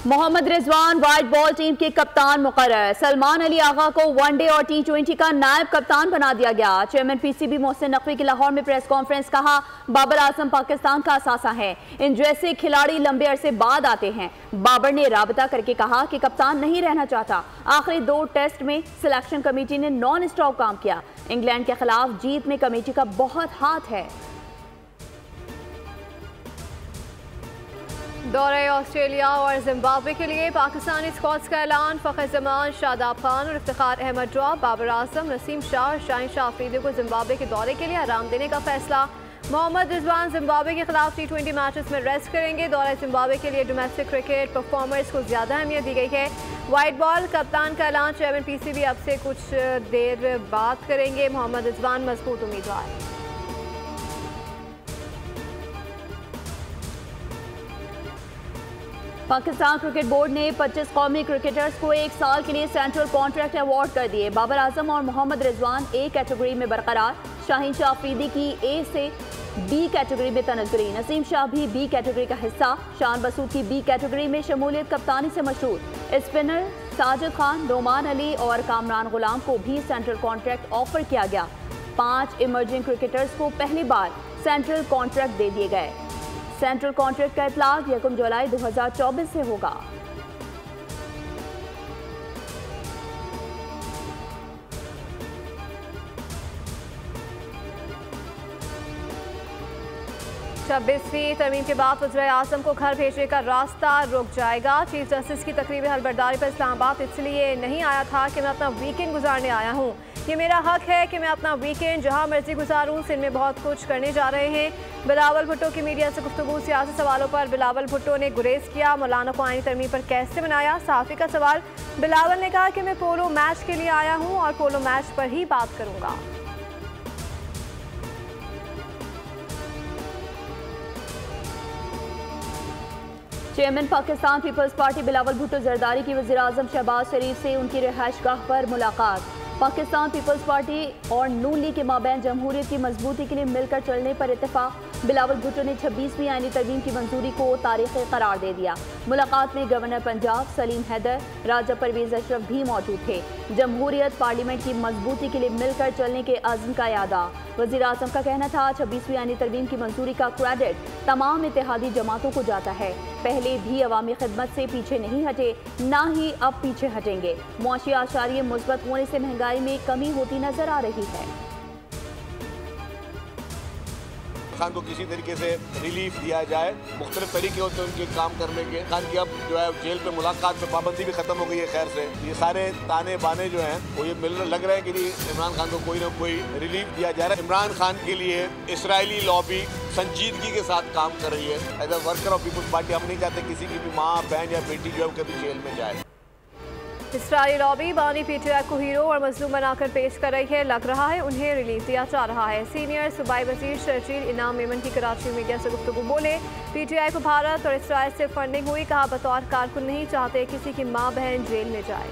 Mohammad Rizwan white ball team के कप्तान मुकर्रर। सलमान अली आगा को वनडे और T20 का नायब कप्तान बना दिया गया। चेयरमैन PCB मोहसिन नकवी की लाहौर में प्रेस कॉन्फ्रेंस। कहा, बाबर आजम पाकिस्तान का असासा है, इन जैसे खिलाड़ी लंबे अरसे बाद आते हैं। बाबर ने राबता करके कहा कि कप्तान नहीं रहना चाहता। आखिरी 2 टेस्ट में सिलेक्शन कमेटी ने नॉन स्टॉप काम किया। इंग्लैंड के खिलाफ जीत में कमेटी का बहुत हाथ है। दौरे ऑस्ट्रेलिया और जिम्बाब्वे के लिए पाकिस्तानी स्क्वाड्स का ऐलान। फ़खर जमान, शादाब खान और इफ्तिखार अहमद ड्रॉप। बाबर आजम, नसीम शाह और शाहीन शाह अफरीदी को जिम्बाब्वे के दौरे के लिए आराम देने का फैसला। मोहम्मद रिजवान जिम्बाब्वे के खिलाफ T20 मैचेस में रेस्ट करेंगे। दौरे जिम्बाब्वे के लिए डोमेस्टिक क्रिकेट परफॉर्मर्स को ज़्यादा अहमियत दी गई है। व्हाइट बॉल कप्तान का ऐलान चेयरमैन PCB अब से कुछ देर बाद करेंगे। मोहम्मद रिजवान मजबूत उम्मीदवार। पाकिस्तान क्रिकेट बोर्ड ने 25 कौमी क्रिकेटर्स को 1 साल के लिए सेंट्रल कॉन्ट्रैक्ट अवार्ड कर दिए। बाबर आजम और मोहम्मद रिजवान A कैटेगरी में बरकरार। शाहीन शाह अफरीदी की A से B कैटेगरी में तनज़्ज़ुरी। नसीम शाह भी B कैटेगरी का हिस्सा। शान बसूद की B कैटेगरी में शमूलियत कप्तानी से मशहूर। स्पिनर साजिद खान, नोमान अली और कामरान गुलाम को भी सेंट्रल कॉन्ट्रैक्ट ऑफर किया गया। 5 इमर्जिंग क्रिकेटर्स को पहली बार सेंट्रल कॉन्ट्रैक्ट दे दिए गए। सेंट्रल कॉन्ट्रैक्ट का इतलाक 1 जुलाई 2024 से होगा। छब्बीसवीं तरमीम के बाद वज़ीर आज़म को घर भेजने का रास्ता रुक जाएगा। चीफ जस्टिस की तकरीबी हलबरदारी पर इस्लामाबाद इसलिए नहीं आया था कि मैं अपना वीकेंड गुजारने आया हूँ। ये मेरा हक है कि मैं अपना वीकेंड जहाँ मर्जी गुजारूँ। सिंध में बहुत कुछ करने जा रहे हैं। बिलावल भुट्टो की मीडिया से गुफ्तगू। सियासी सवालों पर बिलावल भुट्टो ने गुरेज किया। मौलाना को आईनी तरमीम पर कैसे बनाया, सहाफ़ी का सवाल। बिलावल ने कहा कि मैं पोलो मैच के लिए आया हूँ और पोलो मैच पर ही बात करूँगा। Chairman Pakistan people's party Bilawal Bhutto Zardari की वज़ीर आज़म शहबाज शरीफ से उनकी रिहाइशगाह पर मुलाकात। पाकिस्तान पीपल्स पार्टी और नून लीग के माबैन जमहूरियत की मजबूती के लिए मिलकर चलने पर इत्तेफाक। बिलावल भुट्टो ने 26वीं आईनी तरमीम की मंजूरी को तारीख़ी करार दे दिया। मुलाकात में गवर्नर पंजाब सलीम हैदर, राजा परवेज अशरफ भी मौजूद थे। जमहूरियत पार्लियामेंट की मजबूती के लिए मिलकर चलने के अज़्म का यादा। वज़ीर आज़म का कहना था, 26वीं आईनी तरमीम की मंजूरी का क्रेडिट तमाम इत्तेहादी जमातों को जाता है। पहले भी अवामी खिदमत से पीछे नहीं हटे, ना ही अब पीछे हटेंगे। मुआशी आशारिये मुस्बत होने से महंगाई में कमी होती नजर आ रही है। खान को किसी तरीके से रिलीफ दिया जाए। मुख्तलिफ तरीके होते हैं उनके काम करने के। खान की अब जो है जेल पे मुलाकात पे पाबंदी भी खत्म हो गई है। खैर से ये सारे ताने बाने जो हैं वो ये मिल लग रहा है कि इमरान खान को कोई ना कोई रिलीफ दिया जा रहा है। इमरान खान के लिए इसराइली लॉबी संजीदगी के साथ काम कर रही है। As a worker of people's party हम नहीं चाहते किसी की भी माँ, बहन या बेटी जो है कभी जेल में जाए। इसराइली लॉबी बानी PTI को हीरो और मजलूम बनाकर पेश कर रही है। लग रहा है उन्हें रिलीफ दिया जा रहा है। सीनियर सूबाई वजीर शर्जील इनाम मेमन की कराची मीडिया से गुफ्तगू। बोले, PTI को भारत और इसराइल से फंडिंग हुई। कहा, बतौर कारकुन नहीं चाहते किसी की माँ बहन जेल में जाए।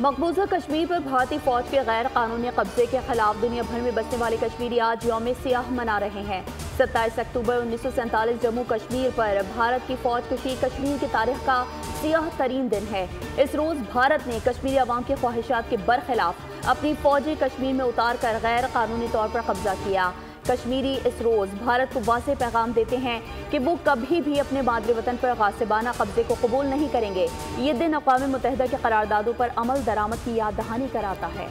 मकबूजा कश्मीर पर भारतीय फौज के गैर कानूनी कब्जे के खिलाफ दुनिया भर में बसने वाले कश्मीरी आज यौम सियाह मना रहे हैं। 27 अक्टूबर 1947 जम्मू कश्मीर पर भारत की फौज कशी कश्मीर की तारीख का सियाह तरीन दिन है। इस रोज़ भारत ने कश्मीरी अवाम की ख्वाहिशात के बरखिलाफ अपनी फौजें कश्मीर में उतार कर गैर कानूनी तौर पर कब्जा किया। कश्मीरी इस रोज़ भारत को वाज़ेह पैगाम देते हैं कि वो कभी भी अपने मादरी वतन पर गासिबाना कब्जे को कबूल नहीं करेंगे। ये दिन अक़वाम मुत्तहिदा की करारदादों पर अमल दरामद की याद दहानी कराता है।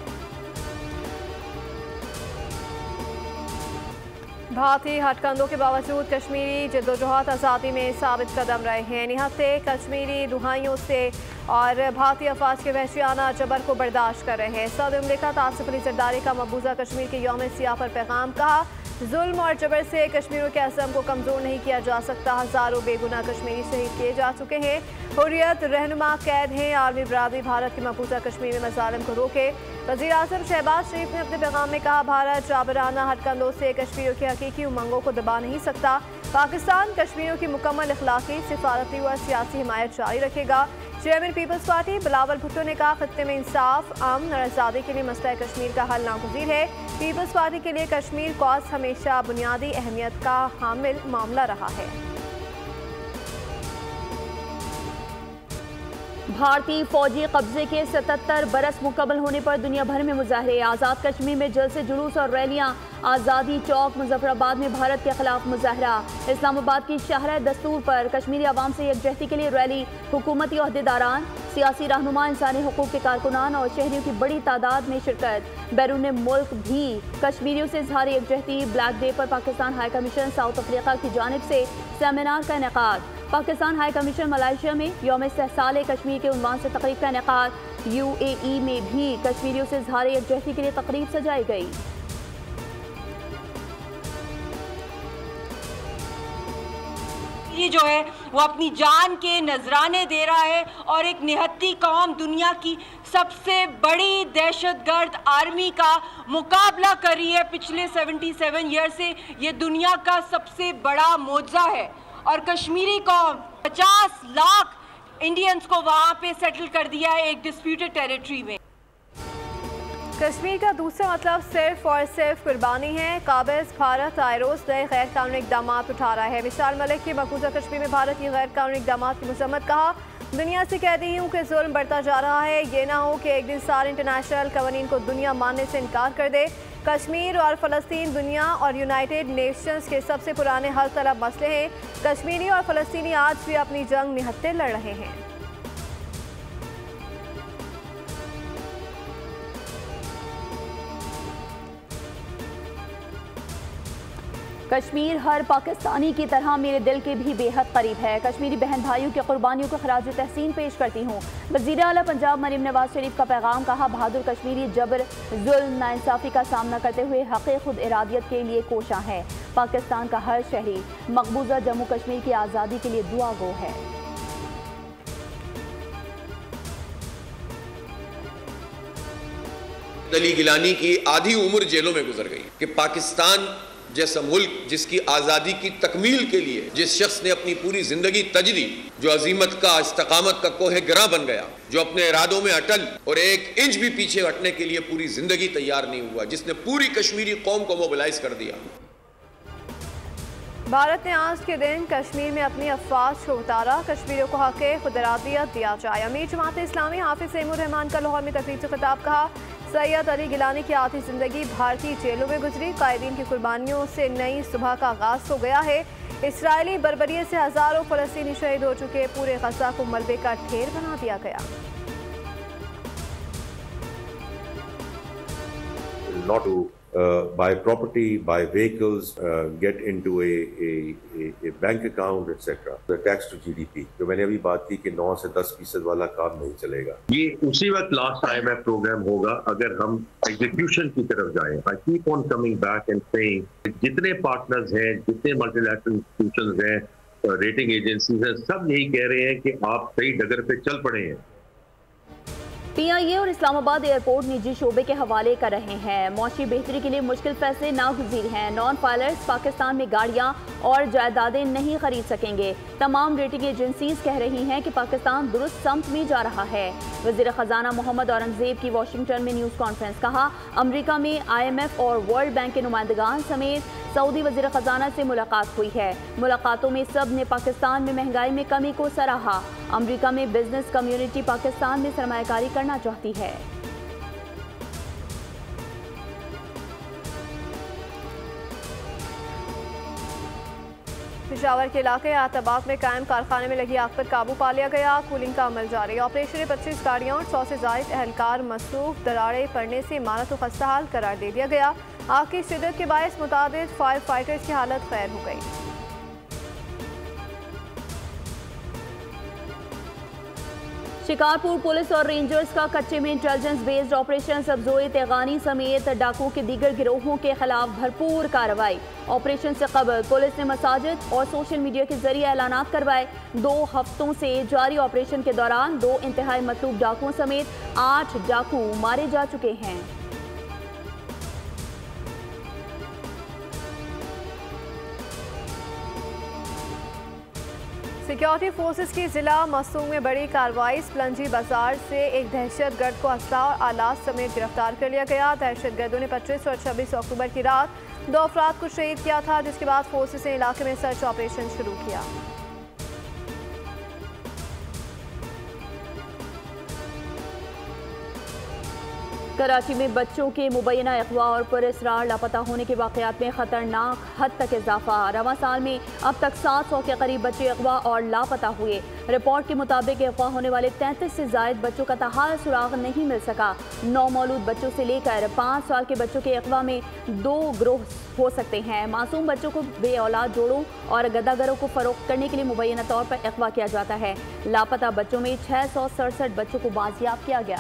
भारतीय हथकंडों के बावजूद कश्मीरी जद्दोजहद आज़ादी में साबित कदम रहे हैं। निहत्ते कश्मीरी दुहाइयों से और भारतीय अफवाज के वहशियाना जबर को बर्दाश्त कर रहे हैं। सदर मुमलिकत आसिफ अली जरदारी का मकबूजा कश्मीर के यौम सियाह पर पैगाम। कहा, जुल्म और जबर से कश्मीरियों के अज़म को कमज़ोर नहीं किया जा सकता। हज़ारों बेगुनाह कश्मीरी शहीद किए जा चुके हैं। हुर्रियत रहनुमा कैद हैं। आर्मी बरादरी भारत के मकबूजा कश्मीर में मज़ालिम को रोके। वज़ीर आज़म शहबाज शरीफ ने अपने पैगाम में कहा, भारत जाबराना हथकंडों से कश्मीरियों की हकीकी उमंगों को दबा नहीं सकता। पाकिस्तान कश्मीरियों की मुकम्मल इखलाकी, सिफारती व सियासी हिमायत जारी रखेगा। Chairman people's party Bilawal Bhutto ने कहा, खत्ते में इंसाफ, अमन और आज़ादी के लिए मसला कश्मीर का हल नागुज़ीर है। पीपल्स पार्टी के लिए कश्मीर कॉज हमेशा बुनियादी अहमियत का हामिल मामला रहा है। भारतीय फौजी कब्जे के 77 बरस मुकम्मल होने पर दुनिया भर में मुजाहरे। आज़ाद कश्मीर में जलसे जुलूस और रैलियां। आज़ादी चौक मुजफ्फराबाद में भारत के खिलाफ मुजाहरा। इस्लामाबाद की शाहराह दस्तूर पर कश्मीरी आवाम से यकजहती के लिए रैली। हुकूमती ओहदेदारान, सियासी रहनुमा, इंसानी हुकूक के कारकुनान और शहरियों की बड़ी तादाद में शिरकत। बैरून मुल्क भी कश्मीरियों से इजहार यकजहती। ब्लैक डे पर Pakistan high commission south Africa की जानिब से सेमिनार का इनेकाद। पाकिस्तान हाई कमीशन मलाइशिया में यौम इस्तेहसाल कश्मीर के उन्वान से तकरीब का इनेकाद। UAE में भी कश्मीरियों से इजहार यकजहती के लिए तकरीब सजाई गई। ये जो है वो अपनी जान के नजराने दे रहा है और एक निहत्ती कौम दुनिया की सबसे बड़ी दहशतगर्द आर्मी का मुकाबला कर रही है पिछले 77 ईयर से। ये दुनिया का सबसे बड़ा मोजा है और कश्मीरी कौम 50 लाख इंडियंस को वहाँ पे सेटल कर दिया है एक डिस्प्यूटेड टेरिटरी में। कश्मीर का दूसरा मतलब सिर्फ और सिर्फ कुर्बानी है। काबिज भारत आए रोज नए गैर कानूनी इकदाम उठा रहा है। विशाल मलिक की मकबूजा कश्मीर में भारत की गैर कानूनी इकदाम की मजम्मत। कहा, दुनिया से कहती हूँ कि जुल्म बढ़ता जा रहा है। ये ना हो कि एक दिन सारे इंटरनेशनल कवानीन को दुनिया मानने से इनकार कर दे। कश्मीर और फ़लस्तीन दुनिया और यूनाइटेड नेशंस के सबसे पुराने हल तलब मसले हैं। कश्मीरी और फ़लस्तीनी आज भी अपनी जंग निहत्ते लड़ रहे हैं। कश्मीर हर पाकिस्तानी की तरह मेरे दिल के भी बेहद करीब है। कश्मीरी बहन भाइयों की कुर्बानियों को खराज तहसीन पेश करती हूँ। वज़ीर आला पंजाब मरीम नवाज शरीफ का पैगाम। कहा, बहादुर कश्मीरी जबर, जुल्म, नाइंसाफ़ी का सामना करते हुए हक़ खुद इरादियत के लिए कोशां है। पाकिस्तान का हर शहरी मकबूजा जम्मू कश्मीर की आज़ादी के लिए दुआ गो है। अली गिलानी की आधी उम्र जेलों में गुजर गई कि पाकिस्तान जैसा मुल्क जिसकी आज़ादी की तकमील के लिए जिस शख्स ने अपनी पूरी जिंदगी तज दी, जो अजीमत का, इस्तकामत का कोहे गिरा बन गया, जो अपने इरादों में अटल और एक इंच भी पीछे हटने के लिए पूरी जिंदगी तैयार नहीं हुआ, जिसने पूरी कश्मीरी कौम को मोबिलाइज कर दिया। भारत ने आज के दिन कश्मीर में अपनी अफवाज को उतारा। कश्मीरियों को हक़ खुद इरादियत दिया जाए। अमीर जमात इस्लामी हाफिज सईमुर रहमान का लाहौर में तकरीब से खिताब। कहा, सैयद अली गिलानी की आधी जिंदगी भारतीय जेलों में गुजरी। कायदीन की कुर्बानियों से नई सुबह का आगाज हो गया है। इसराइली बर्बरियत से हजारों फलस्तीनी शहीद हो चुके। पूरे गजा को मलबे का ढेर बना दिया गया। Not to buy property, buy vehicles, get into a bank account, etc. The tax to GDP. जो मैंने अभी बात की कि 9 से 10% वाला काम नहीं चलेगा। ये उसी वक्त लास्ट IMF प्रोग्राम होगा अगर हम एग्जीक्यूशन की तरफ जाएं। I keep on coming back and saying जितने पार्टनर्स हैं, जितने मल्टीलैटरल इंस्टीट्यूशंस हैं, रेटिंग एजेंसीज हैं, सब यही कह रहे हैं कि आप सही डगर पे चल पड़े हैं। PIA और इस्लामाबाद एयरपोर्ट निजी शोबे के हवाले कर रहे हैं। मौशी बेहतरी के लिए मुश्किल फैसले नागुज़ीर हैं। नॉन फाइलर्स पाकिस्तान में गाड़ियां और जायदादें नहीं खरीद सकेंगे। तमाम रेटिंग एजेंसीज कह रही हैं कि पाकिस्तान दुरुस्त समत में जा रहा है। वज़ीर ख़जाना मोहम्मद औरंगज़ेब की वाशिंगटन में न्यूज़ कॉन्फ्रेंस। कहा, अमरीका में IMF और वर्ल्ड बैंक के नुमाइंदगान समेत सऊदी वज़ीर ख़जाना से मुलाकात हुई है। मुलाकातों में सब ने पाकिस्तान में महंगाई में कमी को सराहा। अमरीका में बिजनेस कम्युनिटी पाकिस्तान में सरमायाकारी करना चाहती है। पेशावर के इलाके आताबाद में कायम कारखाने में लगी आग पर काबू पा लिया गया। कूलिंग का अमल जारी। ऑपरेशन में 25 गाड़ियां और 100 से जायद एहलकार मसरूफ। दरारें पड़ने से इमारत को खस्ताहाल करार दे दिया गया। आग की शिद्दत के बायस मुताबिक फायर फाइटर्स की हालत खैर हो गई। शिकारपुर पुलिस और रेंजर्स का कच्चे में इंटेलिजेंस बेस्ड ऑपरेशन सब्जोए तेगानी समेत डाकुओं के दीगर गिरोहों के खिलाफ भरपूर कार्रवाई। ऑपरेशन से कबल पुलिस ने मसाजिद और सोशल मीडिया के जरिए ऐलानात करवाए। 2 हफ्तों से जारी ऑपरेशन के दौरान 2 इंतहाई मतलूब डाकुओं समेत 8 डाकू मारे जा चुके हैं। सिक्योरिटी फोर्सेस की जिला मसूम में बड़ी कार्रवाई। स्पलंजी बाजार से एक दहशतगर्द को असला और आलात समेत गिरफ्तार कर लिया गया। दहशतगर्दों ने 25 और 26 अक्टूबर की रात 2 अफराद को शहीद किया था, जिसके बाद फोर्सेस ने इलाके में सर्च ऑपरेशन शुरू किया। कराची में बच्चों के मुबैना अगवा और पुरअसरार लापता होने के वाक़यात में खतरनाक हद तक इजाफा। रवां साल में अब तक 700 के करीब बच्चे अगवा और लापता हुए। रिपोर्ट के मुताबिक अगवा होने वाले 33 से ज़ायद बच्चों का तहाल सुराग नहीं मिल सका। नौमौलूद बच्चों से लेकर 5 साल के बच्चों के अगवा में 2 गिरोह हो सकते हैं। मासूम बच्चों को बे औलाद जोड़ों और गदागरों को फरोख्त करने के लिए मुबैना तौर पर अगवा किया जाता है। लापता बच्चों में 667 बच्चों को बाजियाब किया गया।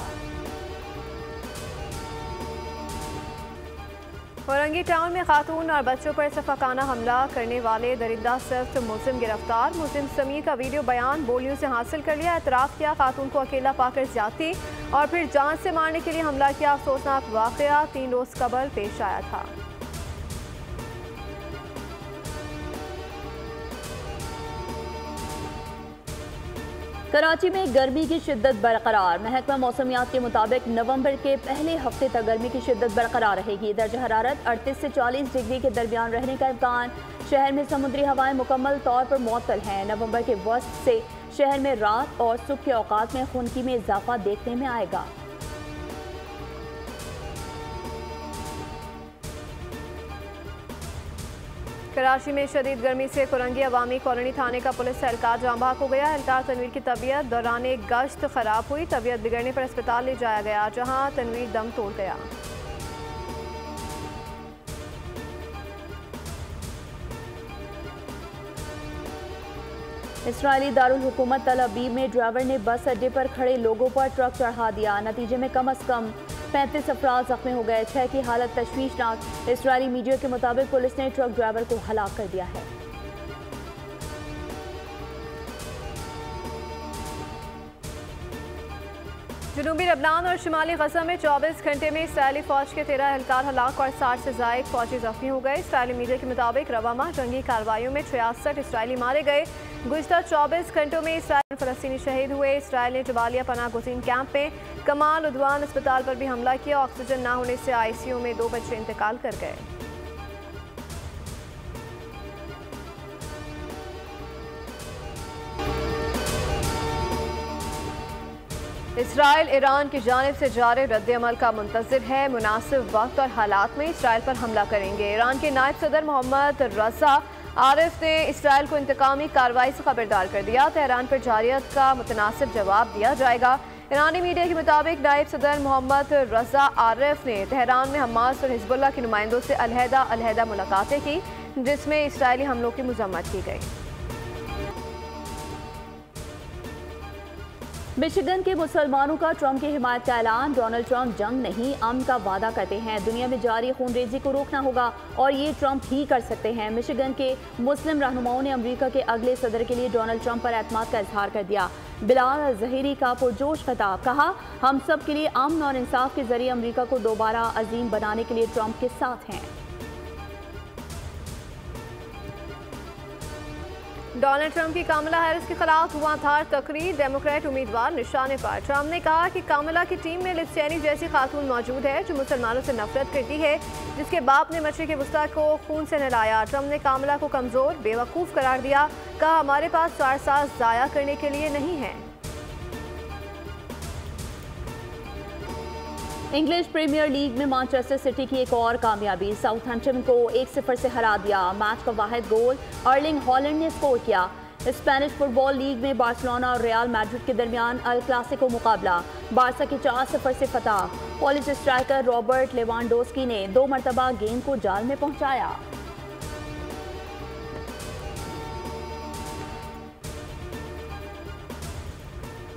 औरंगी टाउन में खातून और बच्चों पर सफाकाना हमला करने वाले दरिंदा सिर्फ मुस्लिम गिरफ्तार। मुस्लिम समीर का वीडियो बयान बोलियों से हासिल कर लिया। एतराफ़ किया खातून को अकेला पाकर ज्यादती और फिर जान से मारने के लिए हमला किया। अफसोसनाक वाक़या 3 रोज़ कबल पेश आया था। कराची में गर्मी की शिद्दत बरकरार। महकमा मौसमियात के मुताबिक नवंबर के पहले हफ्ते तक गर्मी की शिद्दत बरकरार रहेगी। दर्ज हरारत 38 से 40 डिग्री के दरमियान रहने का इम्कान। शहर में समुद्री हवाएं मुकम्मल तौर पर मुअत्तल हैं। नवंबर के वस्त से शहर में रात और सुबह के औकात में खुनकी में इजाफा देखने में आएगा। कराची में शदीद गर्मी से कुरंगी अवामी कॉलोनी थाने का पुलिस एहलकार जाँ बहक हो गया। एहलकार तनवीर की तबीयत दौरान एक गश्त खराब हुई। तबीयत बिगड़ने पर अस्पताल ले जाया गया, जहां तनवीर दम तोड़ गया। इसराइली दारुल हुकूमत तल अबीब में ड्राइवर ने बस अड्डे पर खड़े लोगों पर ट्रक चढ़ा दिया। नतीजे में कम अज कम 35 अफराद जख्मी हो गए। 6 की हालत तशवीशनाक। इसराइली मीडिया के मुताबिक पुलिस ने ट्रक ड्राइवर को हलाक कर दिया है। जनूबी लबनान और शिमाली गजा में 24 घंटे में इसराइली फौज के 13 एहलकार हलाक और 60 से ज़ायद फौजी जख्मी हो गए। इसराइली मीडिया के मुताबिक रवा माह जंगी कार्रवाइयों में 66 इसराइली मारे गए। गुज़िश्ता 24 घंटों में इसराइली फ़लस्तीनी शहीद हुए। इसराइल ने जबालिया पनाह गुज़ीन कैंप में कमाल उद्वान अस्पताल पर भी हमला किया। ऑक्सीजन ना होने से ICU में 2 बच्चे इंतकाल कर गए। इसराइल ईरान की जानिब से जारी रद्द-ए-अमल का मुंतज़िर है। मुनासिब वक्त और हालात में इसराइल पर हमला करेंगे। ईरान के नायब सदर मोहम्मद रज़ा आरिफ ने इसराइल को इंतकामी कार्रवाई से खबरदार कर दिया। तेहरान पर जारियत का मुतनासिब जवाब दिया जाएगा। ईरानी मीडिया के मुताबिक नायब सदर मोहम्मद रज़ा आरिफ ने तेहरान में हमास और हिज़्बुल्लाह के नुमाइंदों से अलहदा मुलाकातें की, जिसमें इसराइली हमलों की मज़म्मत की गई। मिशिगन के मुसलमानों का ट्रंप की हिमायत का ऐलान। डोनाल्ड ट्रंप जंग नहीं अमन का वादा करते हैं। दुनिया में जारी खूनरेजी को रोकना होगा और ये ट्रंप ही कर सकते हैं। मिशिगन के मुस्लिम रहनुमाओं ने अमेरिका के अगले सदर के लिए डोनाल्ड ट्रंप पर एतमाद का इजहार कर दिया। बिलाल ज़हीरी का पुरजोश खिताब, कहा हम सब के लिए अमन और इंसाफ के जरिए अमेरिका को दोबारा अजीम बनाने के लिए ट्रंप के साथ हैं। डोनाल्ड ट्रंप की कामला हैरिस के खिलाफ धुआंधार तकरीर। डेमोक्रेट उम्मीदवार निशाने पर। ट्रंप ने कहा कि कामला की टीम में लिज चेनी जैसी खातून मौजूद है जो मुसलमानों से नफरत करती है, जिसके बाप ने मशरिक़ वस्ता को खून से नहलाया। ट्रंप ने कामला को कमजोर बेवकूफ़ करार दिया। कहा हमारे पास 4 साल ज़ाया करने के लिए नहीं है। इंग्लिश प्रीमियर लीग में मैनचेस्टर सिटी की एक और कामयाबी। साउथहैम्पटन को 1-0 से हरा दिया। मैच का वाहिद गोल अर्लिंग हॉलैंड ने स्कोर किया। स्पेनिश फुटबॉल लीग में बार्सिलोना और रियल मैड्रिड के दरमियान अल क्लासिको मुकाबला। बार्सा की 4-0 से फतह। पोलिश स्ट्राइकर रॉबर्ट लेवांडोस्की ने 2 मरतबा गेंद को जाल में पहुंचाया।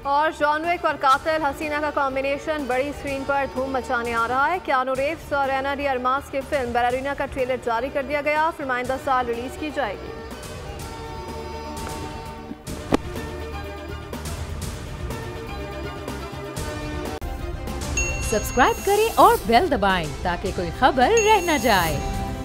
और जॉन विक और कातिल हसीना का कॉम्बिनेशन बड़ी स्क्रीन पर धूम मचाने आ रहा है। कियानू रीव्स और एना डी अरमास की फिल्म बैलेरिना का ट्रेलर जारी कर दिया गया। फिल्म आइंदा साल रिलीज की जाएगी। सब्सक्राइब करें और बेल दबाएं ताकि कोई खबर रह न जाए।